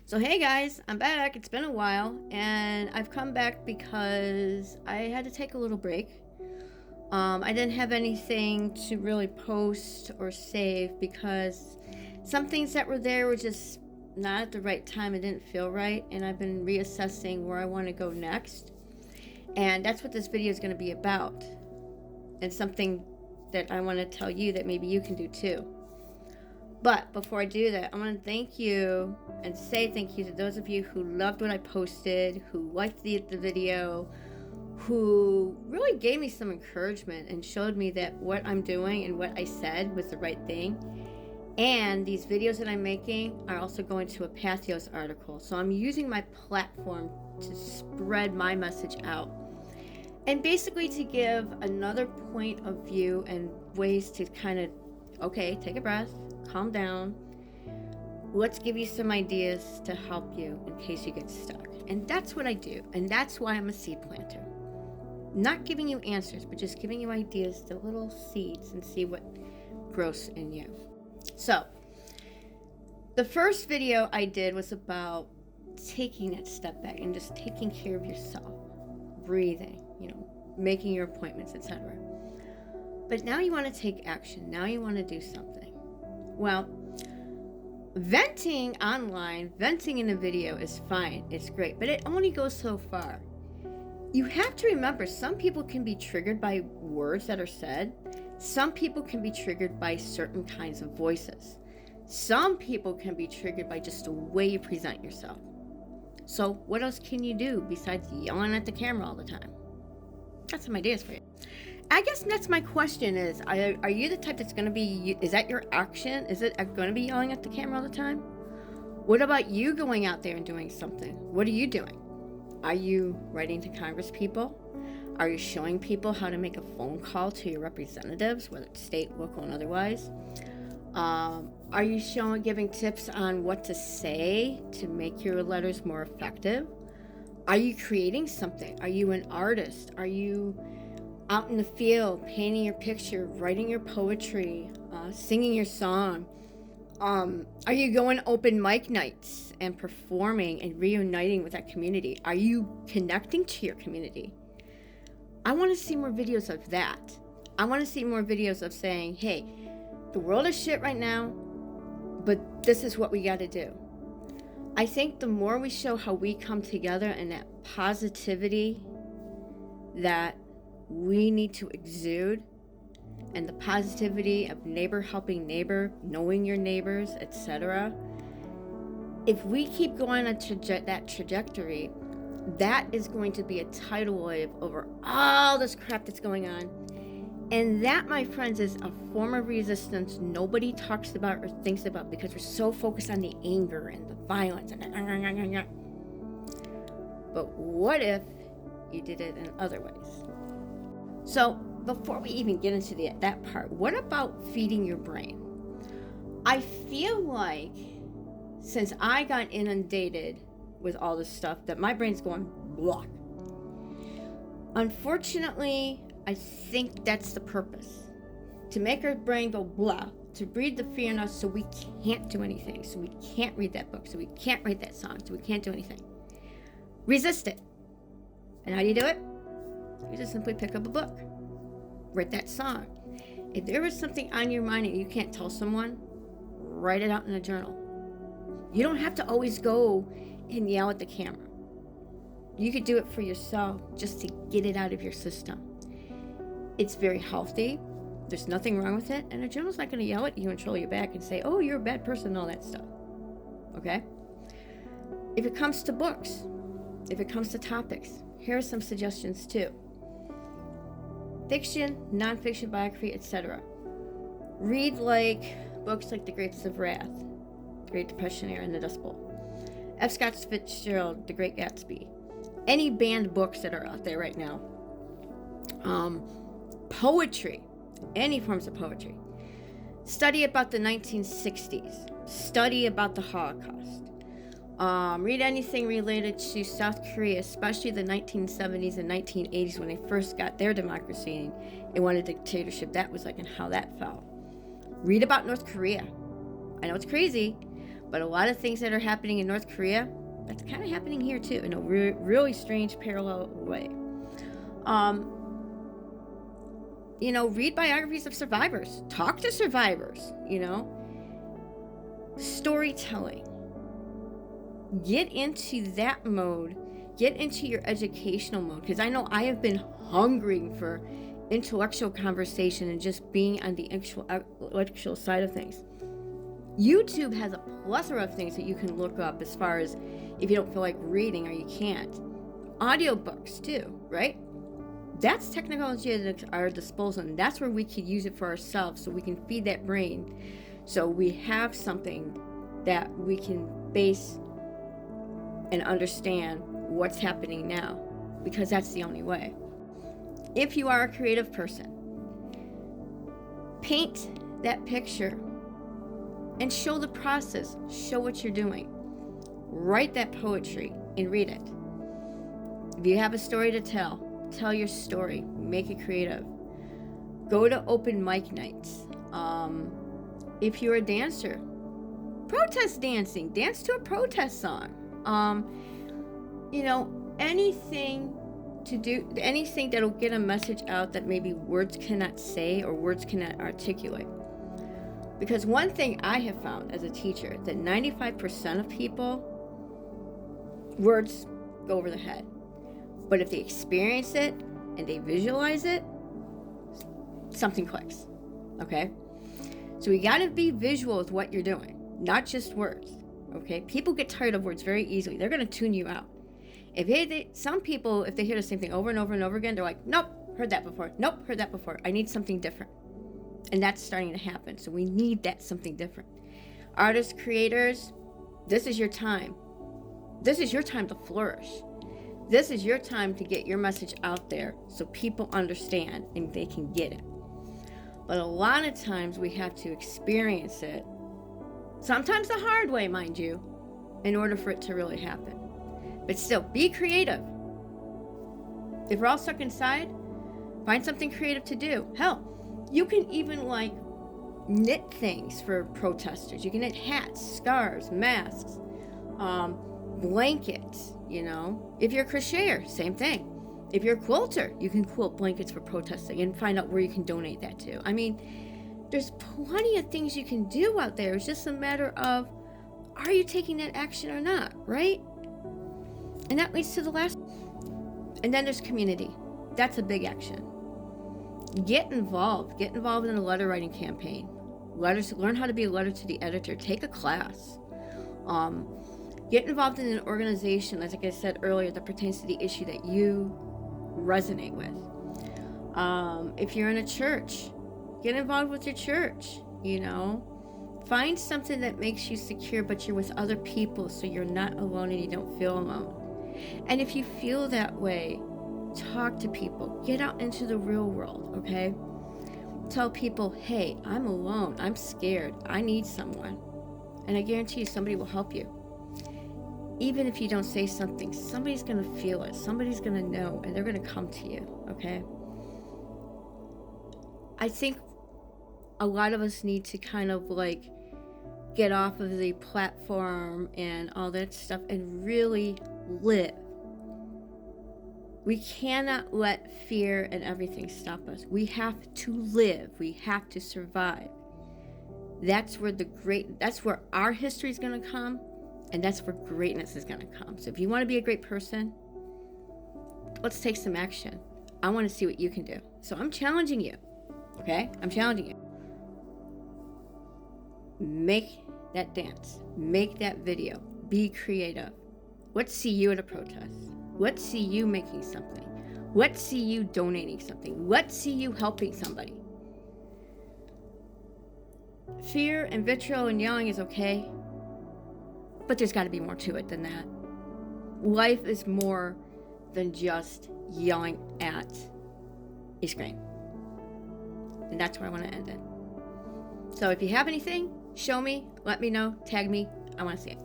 So hey guys, I'm back. It's been a while, and I've come back because I had to take a little break. I didn't have anything to really post or save because some things that were there were just not at the right time. It didn't feel right, and I've been reassessing where I want to go next. And that's what this video is going to be about. And something that I want to tell you that maybe you can do too. But before I do that, I want to thank you and say thank you to those of you who loved what I posted, who liked the video, who really gave me some encouragement and showed me that what I'm doing and what I said was the right thing. And these videos that I'm making are also going to a Patheos article. So I'm using my platform to spread my message out. And basically to give another point of view and ways to kind of, okay, take a breath, calm down. Let's give you some ideas to help you in case you get stuck. And that's what I do. And that's why I'm a seed planter. Not giving you answers, but just giving you ideas, the little seeds, and see what grows in you. So, the first video I did was about taking that step back and just taking care of yourself, breathing, making your appointments, etc. But now you want to take action. Now you want to do something. Well, venting online, venting in a video is fine. It's great, but it only goes so far. You have to remember, some people can be triggered by words that are said. Some people can be triggered by certain kinds of voices. Some people can be triggered by just the way you present yourself. So what else can you do besides yelling at the camera all the time? Got some ideas for you. I guess that's my question is, are you the type that's going to be, is that your action? Is it going to be yelling at the camera all the time? What about you going out there and doing something? What are you doing? Are you writing to Congress people? Are you showing people how to make a phone call to your representatives, whether it's state, local, and otherwise? Are you giving tips on what to say to make your letters more effective? Are you creating something? Are you an artist? Are you out in the field painting your picture, writing your poetry, singing your song? Are you going open mic nights and performing and reuniting with that community? Are you connecting to your community? I want to see more videos of that. I want to see more videos of saying, hey, the world is shit right now, but this is what we got to do. I think the more we show how we come together and that positivity that we need to exude, and the positivity of neighbor helping neighbor, knowing your neighbors, etc. If we keep going on that trajectory, that is going to be a tidal wave over all this crap that's going on. And that, my friends, is a form of resistance nobody talks about or thinks about because we're so focused on the anger and the violence. But what if you did it in other ways? So before we even get into that part, what about feeding your brain? I feel like since I got inundated with all this stuff that my brain's going blah. Unfortunately, I think that's the purpose. To make our brain go blah, to breed the fear in us so we can't do anything, so we can't read that book, so we can't write that song, so we can't do anything. Resist it. And how do you do it? You just simply pick up a book. Write that song. If there is something on your mind and you can't tell someone, write it out in a journal. You don't have to always go and yell at the camera. You could do it for yourself just to get it out of your system. It's very healthy. There's nothing wrong with it. And a journal's not going to yell at you and troll you back and say, oh, you're a bad person and all that stuff. Okay? If it comes to books, if it comes to topics, here are some suggestions too. Fiction, non-fiction, biography, etc. Read books like The Grapes of Wrath, Great Depression Era, and The Dust Bowl. F. Scott Fitzgerald, The Great Gatsby. Any banned books that are out there right now. Poetry, any forms of poetry. Study about the 1960s. Study about the Holocaust. Read anything related to South Korea, especially the 1970s and 1980s when they first got their democracy and wanted dictatorship. That was and how that fell. Read about North Korea. I know it's crazy, But a lot of things that are happening in North Korea, that's kind of happening here too, in a really strange parallel way. Read biographies of survivors. Talk to survivors, Storytelling. Get into that mode. Get into your educational mode. Because I know I have been hungering for intellectual conversation and just being on the intellectual side of things. YouTube has a plethora of things that you can look up as far as if you don't feel like reading or you can't. Audiobooks too, right? That's technology at our disposal, and that's where we could use it for ourselves so we can feed that brain, so we have something that we can base and understand what's happening now, because that's the only way. If you are a creative person, paint that picture and show the process, show what you're doing. Write that poetry and read it. If you have a story to tell your story, make it creative. Go to open mic nights. If you're a dancer, protest dancing, dance to a protest song. Anything that'll get a message out that maybe words cannot say or words cannot articulate. Because one thing I have found as a teacher, that 95% of people, words go over the head. But if they experience it and they visualize it, something clicks, okay? So you gotta be visual with what you're doing, not just words, okay? People get tired of words very easily. They're gonna tune you out. Some people, if they hear the same thing over and over and over again, they're like, nope, heard that before. Nope, heard that before. I need something different. And that's starting to happen. So we need that something different. Artists, creators, this is your time. This is your time to flourish. This is your time to get your message out there so people understand and they can get it. But a lot of times we have to experience it, sometimes the hard way, mind you, in order for it to really happen. But still, be creative. If we're all stuck inside, find something creative to do. Hell, you can even knit things for protesters. You can knit hats, scarves, masks, blankets, If you're a crocheter, same thing. If you're a quilter, you can quilt blankets for protesting and find out where you can donate that to. I mean, there's plenty of things you can do out there. It's just a matter of, are you taking that action or not, right? And that leads to the last. And then there's community. That's a big action. Get involved. Get involved in a letter writing campaign. Learn how to be a letter to the editor. Take a class. Get involved in an organization, like I said earlier, that pertains to the issue that you resonate with. If you're in a church, get involved with your church, Find something that makes you secure, but you're with other people, so you're not alone and you don't feel alone. And if you feel that way, talk to people. Get out into the real world, okay? Tell people, hey, I'm alone. I'm scared. I need someone. And I guarantee you somebody will help you. Even if you don't say something, somebody's going to feel it. Somebody's going to know, and they're going to come to you, okay? I think a lot of us need to kind of get off of the platform and all that stuff and really live. We cannot let fear and everything stop us. We have to live. We have to survive. That's where our history is going to come, and that's where greatness is going to come. So if you want to be a great person, let's take some action. I want to see what you can do. So I'm challenging you, okay? I'm challenging you. Make that dance. Make that video. Be creative. Let's see you at a protest. Let's see you making something. Let's see you donating something. Let's see you helping somebody. Fear and vitriol and yelling is okay, but there's got to be more to it than that. Life is more than just yelling at a screen. And that's where I want to end it. So if you have anything, show me, let me know, tag me. I want to see it.